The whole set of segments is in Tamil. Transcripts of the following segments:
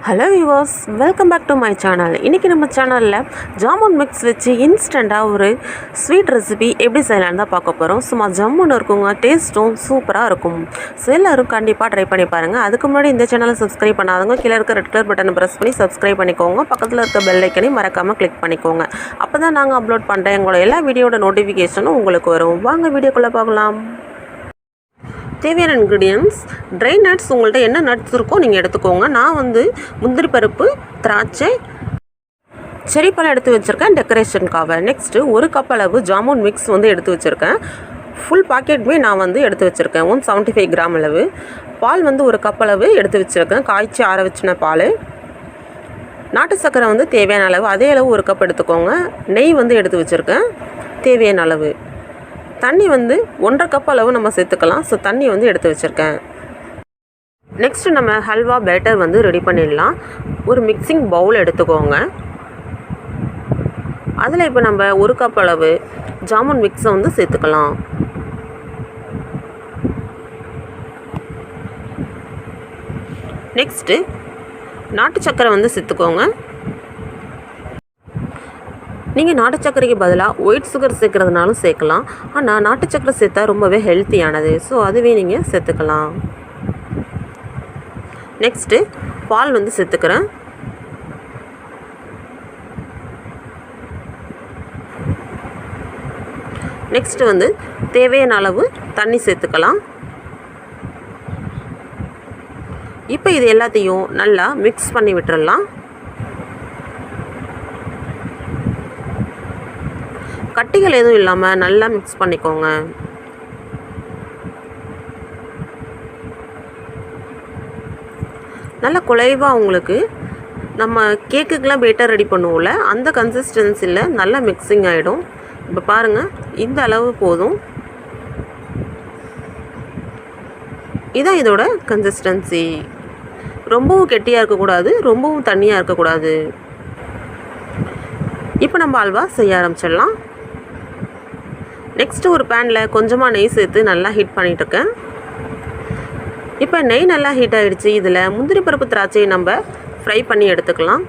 Hello viewers, welcome back to my channel. இன்னைக்கு நம்ம சேனல்ல ஜாமுன் மிக்ஸ் வச்சு இன்ஸ்டன்ட்டா ஒரு ஸ்வீட் ரெசிபி எப்படி செய்யலாம்னு தான் பார்க்க போறோம். சும்மா ஜம்முன்னு இருக்குங்க, டேஸ்டும் சூப்பரா இருக்கும். சோ எல்லாரும் கண்டிப்பா ட்ரை பண்ணி பாருங்க. அதுக்கு முன்னாடி இந்த சேனலை சப்ஸ்கிரைப் பண்ணாதவங்க கீழ இருக்க ரெட் கலர் பட்டனை பிரஸ் பண்ணி சப்ஸ்கிரைப் பண்ணிக்கோங்க. பக்கத்துல இருக்க பெல் ஐகானை மறக்காம கிளிக் பண்ணிக்கோங்க. அப்பதான் நாங்க அப்லோட் பண்ற எங்களோட எல்லா வீடியோட நோட்டிஃபிகேஷனும் உங்களுக்கு வரும். வாங்க வீடியோக்குள்ள பார்க்கலாம். தேவையான இன்க்ரீடியன்ட்ஸ் ட்ரை நட்ஸ் உங்கள்கிட்ட என்ன நட்ஸ் இருக்கோ நீங்கள் எடுத்துக்கோங்க. நான் வந்து முந்திரி பருப்பு, திராட்சை, செரி பழம் எடுத்து வச்சுருக்கேன் டெக்கரேஷனுக்காக. நெக்ஸ்ட்டு 1 கப் அளவு ஜாமுன் மிக்ஸ் வந்து எடுத்து வச்சுருக்கேன். ஃபுல் பாக்கெட்டுமே நான் வந்து எடுத்து வச்சுருக்கேன். 175 கிராம் அளவு. பால் வந்து 1 கப் அளவு எடுத்து வச்சுருக்கேன், காய்ச்சி ஆற வச்சின பால். நாட்டு சர்க்கரை வந்து தேவையான அளவு, அதே அளவு 1 கப் எடுத்துக்கோங்க. நெய் வந்து எடுத்து வச்சுருக்கேன் தேவையான அளவு. தண்ணி வந்து 1.5 கப் அளவு நம்ம சேர்த்துக்கலாம். ஸோ தண்ணி வந்து எடுத்து வச்சுருக்கேன். நெக்ஸ்ட்டு நம்ம ஹல்வா பேட்டர் வந்து ரெடி பண்ணிடலாம். ஒரு மிக்சிங் பவுல் எடுத்துக்கோங்க. அதில் இப்போ நம்ம 1 கப் அளவு ஜாமுன் மிக்ஸை வந்து சேர்த்துக்கலாம். நெக்ஸ்ட்டு நாட்டு சர்க்கரை வந்து சேர்த்துக்கோங்க. நீங்கள் நாட்டு சர்க்கரைக்கு பதிலாக ஒயிட் சுகர் சேர்க்குறதுனாலும் சேர்க்கலாம். ஆனால் நாட்டு சர்க்கரை சேர்த்தா ரொம்பவே ஹெல்த்தியானது. ஸோ அதுவே நீங்கள் சேர்த்துக்கலாம். நெக்ஸ்ட்டு பால் வந்து சேர்த்துக்கிறேன். நெக்ஸ்ட்டு வந்து தேவையான அளவு தண்ணி சேர்த்துக்கலாம். இப்போ இது எல்லாத்தையும் நல்லா மிக்ஸ் பண்ணி விட்டுறலாம். கட்டிகள் எதுவும் இல்லாமல் நல்லா மிக்ஸ் பண்ணிக்கோங்க. நல்லா குழைவாக உங்களுக்கு நம்ம கேக்குக்கெலாம் பேட்டர் ரெடி பண்ணுவோம்ல, அந்த கன்சிஸ்டன்சியில் நல்லா மிக்சிங் ஆகிடும். இப்போ பாருங்கள், இந்த அளவு போதும். இதான் இதோட கன்சிஸ்டன்சி. ரொம்பவும் கெட்டியாக இருக்கக்கூடாது, ரொம்பவும் தண்ணியாக இருக்கக்கூடாது. இப்போ நம்ம அல்வா செய்ய ஆரம்பிச்சிடலாம். நெக்ஸ்ட்டு ஒரு பேனில் கொஞ்சமாக நெய் சேர்த்து நல்லா ஹீட் பண்ணிகிட்ருக்கேன். இப்போ நெய் நல்லா ஹீட் ஆகிடுச்சு. இதில் முந்திரி பருப்பு, திராட்சையை நம்ம ஃப்ரை பண்ணி எடுத்துக்கலாம்.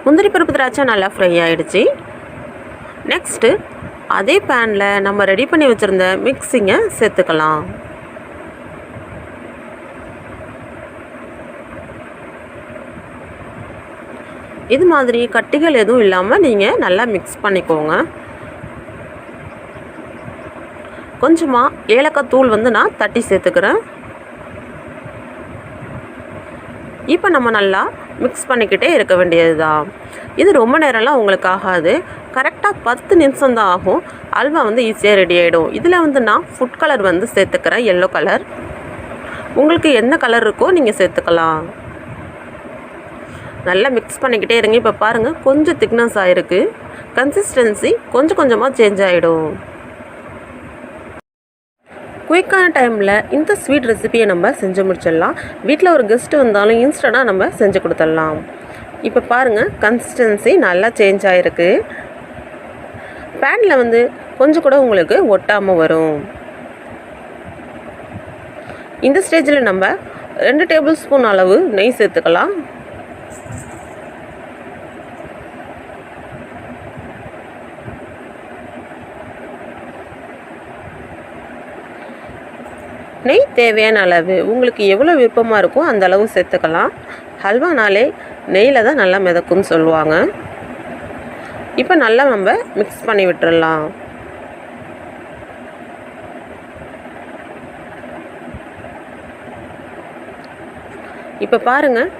முந்திரி பருப்பு, திராட்சை நல்லா ஃப்ரை ஆகிடுச்சு. நெக்ஸ்ட்டு அதே பேனில் நம்ம ரெடி பண்ணி வச்சுருந்த மிக்ஸிங்கை சேர்த்துக்கலாம். இது மாதிரி கட்டிகள் எதுவும் இல்லாமல் நீங்கள் நல்லா மிக்ஸ் பண்ணிக்கோங்க. கொஞ்சமாக ஏலக்காய் தூள் வந்து நான் தட்டி சேர்த்துக்கிறேன். இப்போ நம்ம நல்லா மிக்ஸ் பண்ணிக்கிட்டே இருக்க வேண்டியது தான். இது ரொம்ப நேரம்லாம் உங்களுக்கு ஆகாது. கரெக்டாக 10 நிமிஷம் தான் ஆகும். அல்வா வந்து ஈஸியாக ரெடி ஆகிடும். இதில் வந்து நான் ஃபுட் கலர் வந்து சேர்த்துக்கிறேன், எல்லோ கலர். உங்களுக்கு என்ன கலர் இருக்கோ நீங்கள் சேர்த்துக்கலாம். நல்லா மிக்ஸ் பண்ணிக்கிட்டே இருங்க. இப்போ பாருங்கள், கொஞ்சம் திக்னஸ் ஆகிருக்கு. கன்சிஸ்டன்சி கொஞ்சம் கொஞ்சமாக சேஞ்ச் ஆகிடும். குயிக்கான டைமில் இந்த ஸ்வீட் ரெசிபியை நம்ம செஞ்சு முடிச்சிடலாம். வீட்டில் ஒரு கெஸ்ட்டு வந்தாலும் இன்ஸ்டண்ட்டாக நம்ம செஞ்சு கொடுத்துடலாம். இப்போ பாருங்கள், கன்சிஸ்டன்சி நல்லா சேஞ்ச் ஆகிருக்கு. பேனில் வந்து கொஞ்சம் கூட உங்களுக்கு ஒட்டாமல் வரும். இந்த ஸ்டேஜில் நம்ம 2 டேபிள் ஸ்பூன் அளவு நெய் சேர்த்துக்கலாம். நெய் தேவையான அளவு உங்களுக்கு எவ்வளோ விருப்பமாக இருக்கோ அந்த அளவு சேர்த்துக்கலாம். ஹல்வானாலே நெய்யில் தான் நல்லா மிதக்கும்னு சொல்லுவாங்க. இப்போ நல்லா நம்ம மிக்ஸ் பண்ணி விட்டுறலாம். இப்போ பாருங்கள்,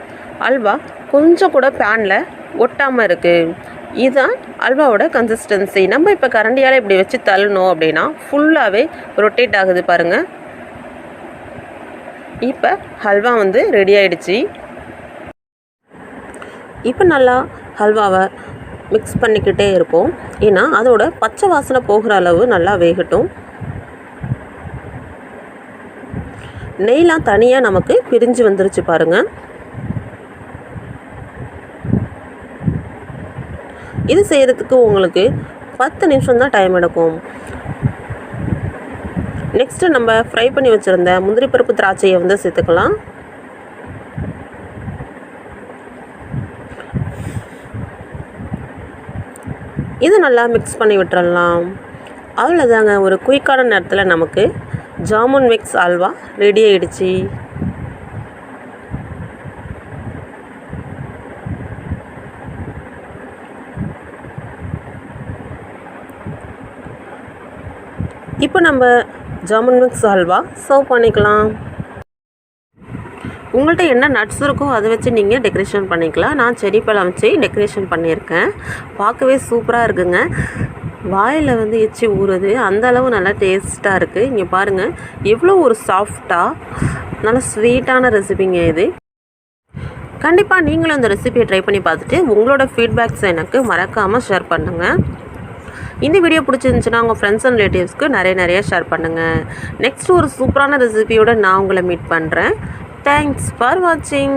அல்வா கொஞ்சம் கூட பேனில் ஒட்டாமல் இருக்குது. இதுதான் அல்வாவோட கன்சிஸ்டன்சி. நம்ம இப்போ கரண்டியால் இப்படி வச்சு தள்ளணும் அப்படின்னா ஃபுல்லாகவே ரொட்டேட் ஆகுது பாருங்கள். இப்போ ஹல்வா வந்து ரெடி ஆகிடுச்சு. இப்போ நல்லா ஹல்வாவை மிக்ஸ் பண்ணிக்கிட்டே இருப்போம். ஏன்னா அதோட பச்சை வாசனை போகிற அளவு நல்லா வேகட்டும். நெய்லாம் தனியாக நமக்கு பிரிஞ்சு வந்துருச்சு பாருங்கள். இது செய்கிறதுக்கு உங்களுக்கு 10 நிமிஷம் தான் டைம் எடுக்கும். நெக்ஸ்ட்டு நம்ம ஃப்ரை பண்ணி வச்சுருந்த முந்திரி பருப்பு திராட்சையை வந்து சேர்த்துக்கலாம். இது நல்லா மிக்ஸ் பண்ணி விட்டுறலாம். அவ்வளோதாங்க, ஒரு குயிக்கான நேரத்தில் நமக்கு ஜாமுன் மிக்ஸ் அல்வா ரெடி ஆகிடுச்சு. இப்போ நம்ம ஜாமுன் மிக்ஸ் ஹல்வா சர்வ் பண்ணிக்கலாம். உங்கள்கிட்ட என்ன நட்ஸ் இருக்கோ அதை வச்சு நீங்கள் டெக்கரேஷன் பண்ணிக்கலாம். நான் செடி பழம் வச்சு டெக்கரேஷன் பண்ணியிருக்கேன். பார்க்கவே சூப்பராக இருக்குங்க. வாயில் வந்து எச்சி ஊறுது, அந்தளவு நல்லா டேஸ்ட்டாக இருக்குது. இங்கே பாருங்கள் எவ்வளோ ஒரு சாஃப்டாக நல்லா ஸ்வீட்டான ரெசிபிங்க இது. கண்டிப்பாக நீங்களும் இந்த ரெசிபியை ட்ரை பண்ணி பார்த்துட்டு உங்களோட ஃபீட்பேக்ஸ் எனக்கு மறக்காமல் ஷேர் பண்ணுங்கள். இந்த வீடியோ பிடிச்சிருந்துச்சுன்னா உங்கள் ஃப்ரெண்ட்ஸ் அண்ட் ரிலேட்டிவ்ஸ்க்கு நிறைய ஷேர் பண்ணுங்கள். நெக்ஸ்ட் ஒரு சூப்பரான ரெசிபியோட நான் உங்களை மீட் பண்ணுறேன். தேங்க்ஸ் ஃபார் வாட்சிங்.